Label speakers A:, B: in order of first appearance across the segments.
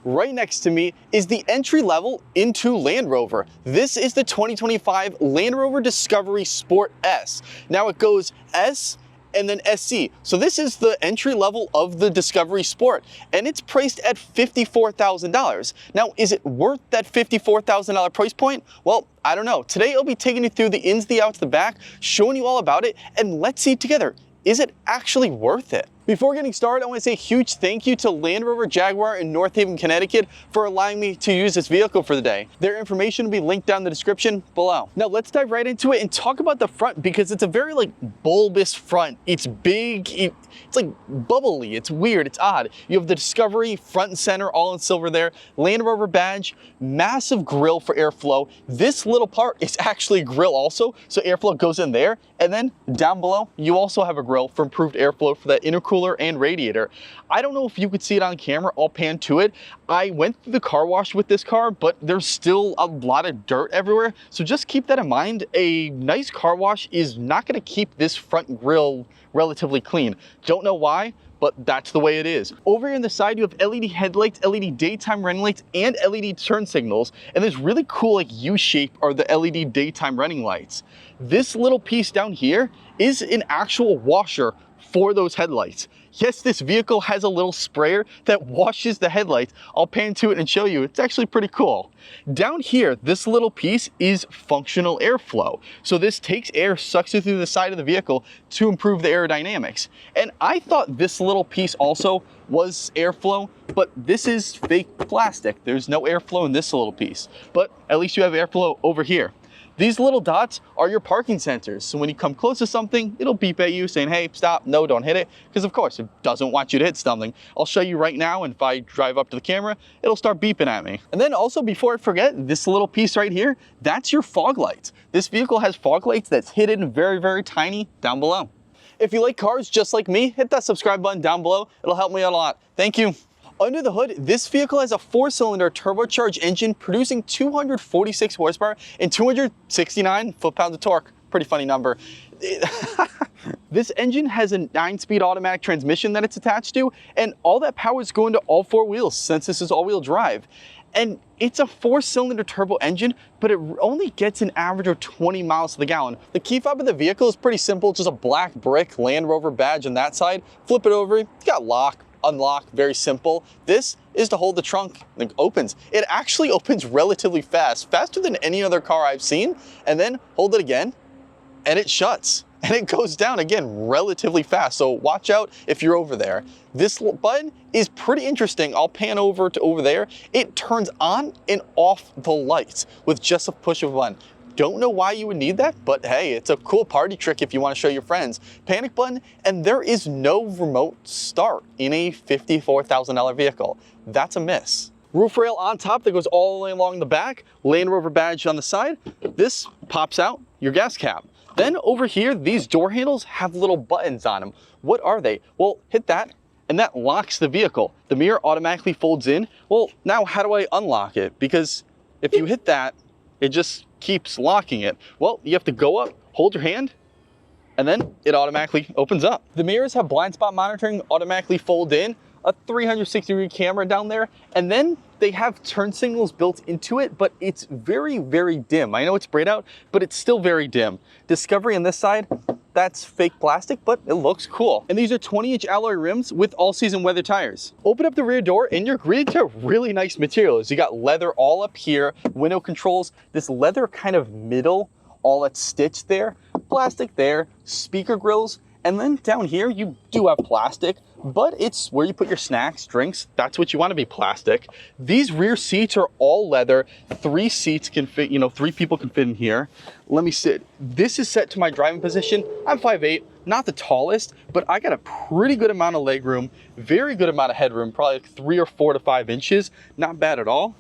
A: Right next to me is the entry level into Land Rover. This is the 2025 Land Rover Discovery Sport S. Now it goes S and then SC. So this is the entry level of the Discovery Sport, and it's priced at $54,000. Now, is it worth that $54,000 price point? Well, I don't know. Today I'll be taking you through the ins, the outs, the back, showing you all about it, and let's see together, is it actually worth it? Before getting started, I want to say a huge thank you to Land Rover Jaguar in North Haven, Connecticut for allowing me to use this vehicle for the day. Their information will be linked down in the description below. Now let's dive right into it and talk about the front, because it's a very bulbous front. It's big, it's like bubbly, it's weird, it's odd. You have the Discovery front and center all in silver there, Land Rover badge, massive grille for airflow. This little part is actually a grille also, so airflow goes in there. And then down below, you also have a grille for improved airflow for that intercooler and radiator. I don't know if you could see it on camera, I'll pan to it. I went through the car wash with this car, but there's still a lot of dirt everywhere. So just keep that in mind. A nice car wash is not gonna keep this front grille relatively clean. Don't know why, but that's the way it is. Over here on the side, you have LED headlights, LED daytime running lights, and LED turn signals. And this really cool U-shape are the LED daytime running lights. This little piece down here is an actual washer for those headlights. Yes, this vehicle has a little sprayer that washes the headlights. I'll pan to it and show you. It's actually pretty cool. Down here, this little piece is functional airflow. So this takes air, sucks it through the side of the vehicle to improve the aerodynamics. And I thought this little piece also was airflow, but this is fake plastic. There's no airflow in this little piece, but at least you have airflow over here. These little dots are your parking sensors. So when you come close to something, it'll beep at you saying, hey, stop, no, don't hit it. Because of course, it doesn't want you to hit something. I'll show you right now, and if I drive up to the camera, it'll start beeping at me. And then also, before I forget, this little piece right here, that's your fog lights. This vehicle has fog lights that's hidden very, very tiny down below. If you like cars just like me, hit that subscribe button down below. It'll help me out a lot. Thank you. Under the hood, this vehicle has a 4-cylinder turbocharged engine producing 246 horsepower and 269 foot-pounds of torque. Pretty funny number. This engine has a 9-speed automatic transmission that it's attached to, and all that power is going to all 4 wheels since this is all-wheel drive. And it's a 4-cylinder turbo engine, but it only gets an average of 20 miles to the gallon. The key fob of the vehicle is pretty simple, just a black brick Land Rover badge on that side. Flip it over, you got lock, unlock, very simple. This is to hold the trunk, it opens. It actually opens relatively fast, faster than any other car I've seen. And then hold it again, and it shuts. And it goes down again relatively fast. So watch out if you're over there. This button is pretty interesting. I'll pan over to over there. It turns on and off the lights with just a push of a button. Don't know why you would need that, but hey, it's a cool party trick if you want to show your friends. Panic button, and there is no remote start in a $54,000 vehicle. That's a miss. Roof rail on top that goes all the way along the back, Land Rover badge on the side. This pops out your gas cap. Then over here, these door handles have little buttons on them. What are they? Well, hit that, and that locks the vehicle. The mirror automatically folds in. Well, now how do I unlock it? Because if you hit that, it just keeps locking it. Well, you have to go up, hold your hand, and then it automatically opens up. The mirrors have blind spot monitoring, automatically fold in, a 360-degree camera down there, and then they have turn signals built into it, but it's very, very dim. I know it's sprayed out, but it's still very dim. Discovery on this side, that's fake plastic, but it looks cool. And these are 20-inch alloy rims with all-season weather tires. Open up the rear door and you're greeted to really nice materials. You got leather all up here, window controls, this leather kind of middle, all that's stitched there, plastic there, speaker grills, and then down here you do have plastic, but it's where you put your snacks, drinks. That's what you want to be, plastic. These rear seats are all leather. 3 seats can fit, 3 people can fit in here. Let me sit. This is set to my driving position. I'm 5'8", not the tallest, but I got a pretty good amount of leg room, very good amount of headroom, probably like 3 or 4 to 5 inches. Not bad at all.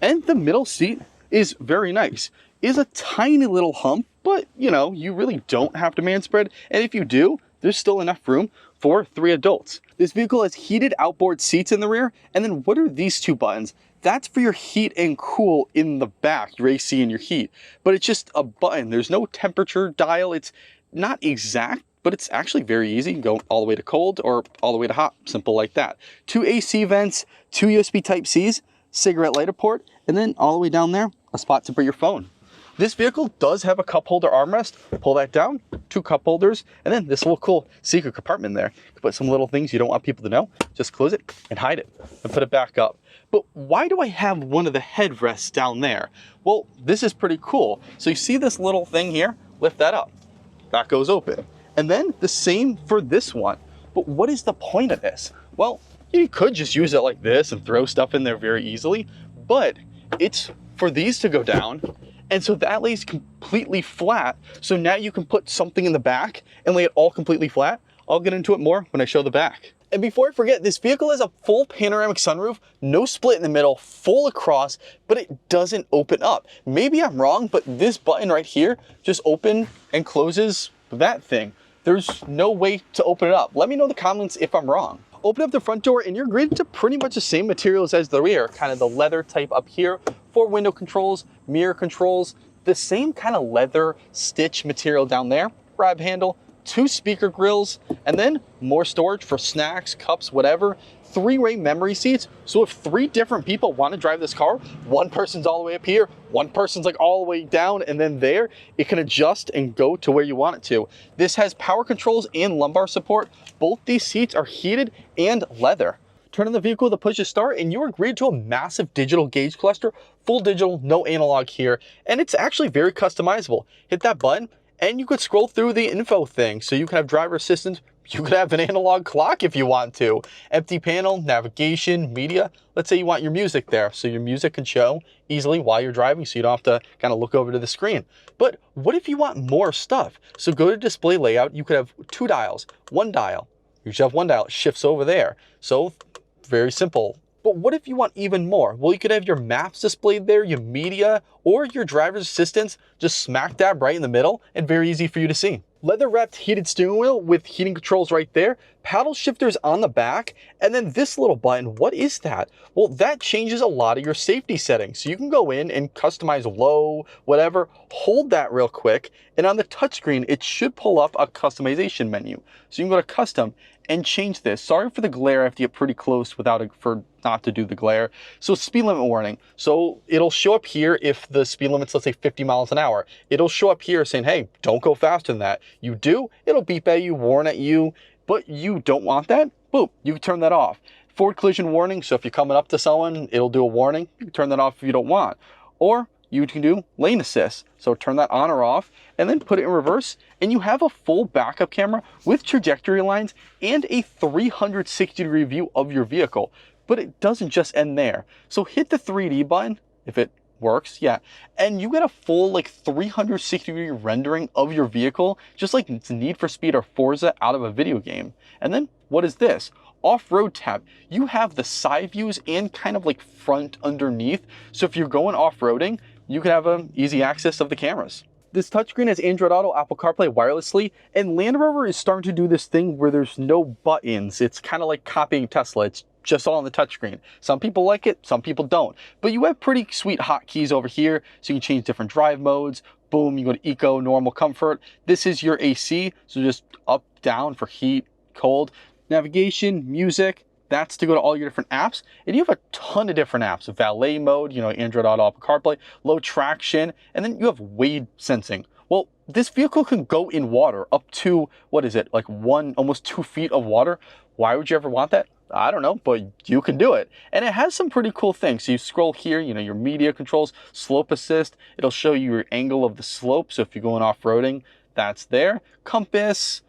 A: And the middle seat is very nice. Is a tiny little hump, but you really don't have to man spread. And if you do, there's still enough room for 3 adults. This vehicle has heated outboard seats in the rear. And then what are these 2 buttons? That's for your heat and cool in the back, your AC and your heat. But it's just a button. There's no temperature dial. It's not exact, but it's actually very easy. You can go all the way to cold or all the way to hot, simple like that. 2 AC vents, 2 USB Type-Cs, cigarette lighter port, and then all the way down there, a spot to put your phone. This vehicle does have a cup holder armrest. Pull that down, 2 cup holders, and then this little cool secret compartment there. You can put some little things you don't want people to know. Just close it and hide it and put it back up. But why do I have one of the headrests down there? Well, this is pretty cool. So you see this little thing here? Lift that up. That goes open. And then the same for this one. But what is the point of this? Well, you could just use it like this and throw stuff in there very easily, but it's for these to go down. And so that lays completely flat. So now you can put something in the back and lay it all completely flat. I'll get into it more when I show the back. And before I forget, this vehicle has a full panoramic sunroof, no split in the middle, full across, but it doesn't open up. Maybe I'm wrong, but this button right here just opens and closes that thing. There's no way to open it up. Let me know in the comments if I'm wrong. Open up the front door and you're greeted to pretty much the same materials as the rear, kind of the leather type up here, 4 window controls, mirror controls, the same kind of leather stitch material down there, grab handle, 2 speaker grills, and then more storage for snacks, cups, whatever. 3-way memory seats. So if 3 different people want to drive this car, one person's all the way up here, one person's like all the way down, and then there, it can adjust and go to where you want it to. This has power controls and lumbar support. Both these seats are heated and leather. Turn on the vehicle with a push to start and you're greeted to a massive digital gauge cluster, full digital, no analog here, and it's actually very customizable. Hit that button and you could scroll through the info thing. So you can have driver assistance, you could have an analog clock if you want to. Empty panel, navigation, media. Let's say you want your music there, so your music can show easily while you're driving, so you don't have to kind of look over to the screen. But what if you want more stuff? So go to display layout, you could have 2 dials, 1 dial. You should have 1 dial, it shifts over there. So very simple. But what if you want even more? Well, you could have your maps displayed there, your media, or your driver's assistance just smack dab right in the middle and very easy for you to see. Leather wrapped heated steering wheel with heating controls right there, paddle shifters on the back, and then this little button, what is that? Well, that changes a lot of your safety settings. So you can go in and customize low, whatever, hold that real quick, and on the touchscreen, it should pull up a customization menu. So you can go to custom and change this. Sorry for the glare, I have to get pretty close for not to do the glare. So speed limit warning. So it'll show up here if the speed limit's, let's say 50 miles an hour. It'll show up here saying, hey, don't go faster than that. You do, it'll beep at you, warn at you, but you don't want that, boom, you can turn that off. Forward collision warning, so if you're coming up to someone, it'll do a warning. You can turn that off if you don't want. Or you can do lane assist. So turn that on or off and then put it in reverse and you have a full backup camera with trajectory lines and a 360-degree view of your vehicle. But it doesn't just end there. So hit the 3D button if it works, yeah. And you get a full like 360-degree rendering of your vehicle, just like it's Need for Speed or Forza out of a video game. And then what is this? Off-road tab. You have the side views and kind of like front underneath. So if you're going off-roading, you can have easy access of the cameras. This touchscreen has Android Auto, Apple CarPlay wirelessly, and Land Rover is starting to do this thing where there's no buttons. It's kind of like copying Tesla. It's just all on the touchscreen. Some people like it, some people don't. But you have pretty sweet hotkeys over here, so you can change different drive modes. Boom, you go to Eco, Normal, Comfort. This is your AC, so just up, down for heat, cold. Navigation, music, that's to go to all your different apps. And you have a ton of different apps. Valet mode, Android Auto, Apple CarPlay, low traction, and then you have wade sensing. Well, this vehicle can go in water up to, what is it, like almost 2 feet of water. Why would you ever want that? I don't know, but you can do it. And it has some pretty cool things. So you scroll here, your media controls, slope assist. It'll show you your angle of the slope. So if you're going off-roading, that's there. Compass,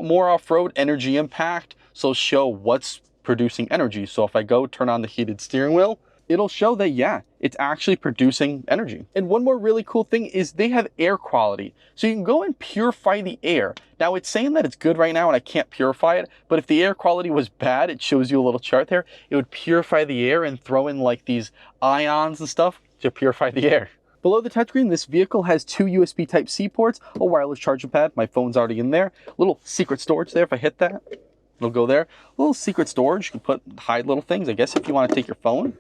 A: more off-road, energy impact. So show what's producing energy. So if I go turn on the heated steering wheel, it'll show that, yeah, it's actually producing energy. And one more really cool thing is they have air quality. So you can go and purify the air. Now it's saying that it's good right now and I can't purify it, but if the air quality was bad, it shows you a little chart there. It would purify the air and throw in like these ions and stuff to purify the air. Below the touchscreen, this vehicle has 2 USB Type-C ports, a wireless charging pad. My phone's already in there. Little secret storage there. If I hit that, it'll go there. A little secret storage. You can hide little things. I guess if you want to take your phone,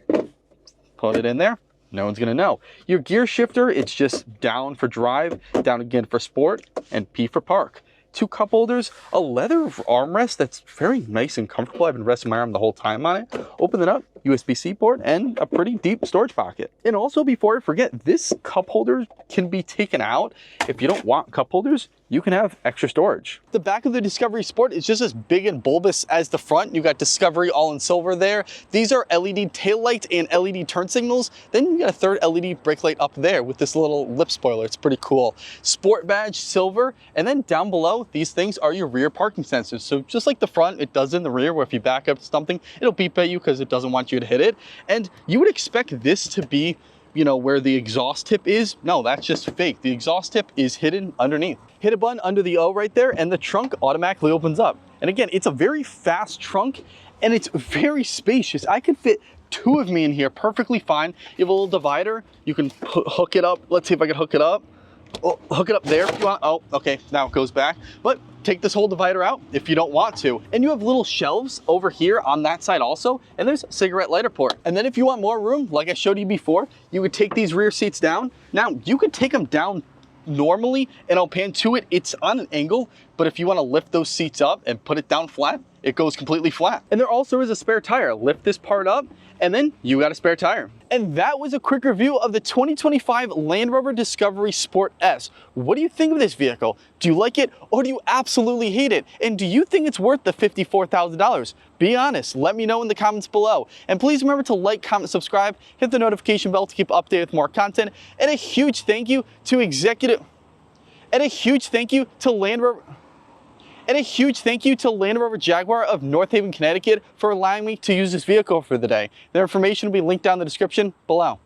A: put it in there. No one's going to know. Your gear shifter, it's just down for drive, down again for sport, and P for park. 2 cup holders, a leather armrest that's very nice and comfortable. I've been resting my arm the whole time on it. Open it up, USB-C port, and a pretty deep storage pocket. And also, before I forget, this cup holder can be taken out. If you don't want cup holders, you can have extra storage. The back of the Discovery Sport is just as big and bulbous as the front. You got Discovery all in silver there. These are LED taillight and LED turn signals. Then you got a third LED brake light up there with this little lip spoiler. It's pretty cool. Sport badge, silver. And then down below, these things are your rear parking sensors. So just like the front, it does in the rear, where if you back up to something, it'll beep at you because it doesn't want you to hit it. And you would expect this to be, you know, where the exhaust tip is. No, that's just fake. The exhaust tip is hidden underneath. Hit a button under the O right there and the trunk automatically opens up. And again, it's a very fast trunk and it's very spacious. I could fit 2 of me in here perfectly fine. You have a little divider. You can hook it up. Let's see if I can hook it up. Oh, hook it up there if you want. Oh, okay, now it goes back. But take this whole divider out if you don't want to. And you have little shelves over here on that side also, and there's a cigarette lighter port. And then if you want more room, like I showed you before, you would take these rear seats down. Now, you could take them down normally, and I'll pan to it. It's on an angle, but if you want to lift those seats up and put it down flat, it goes completely flat. And there also is a spare tire. Lift this part up, and then you got a spare tire. And that was a quick review of the 2025 Land Rover Discovery Sport S. What do you think of this vehicle? Do you like it, or do you absolutely hate it? And do you think it's worth the $54,000? Be honest, let me know in the comments below. And please remember to like, comment, subscribe, hit the notification bell to keep updated with more content. And a huge thank you to Land Rover. And a huge thank you to Land Rover Jaguar of North Haven, Connecticut for allowing me to use this vehicle for the day. Their information will be linked down in the description below.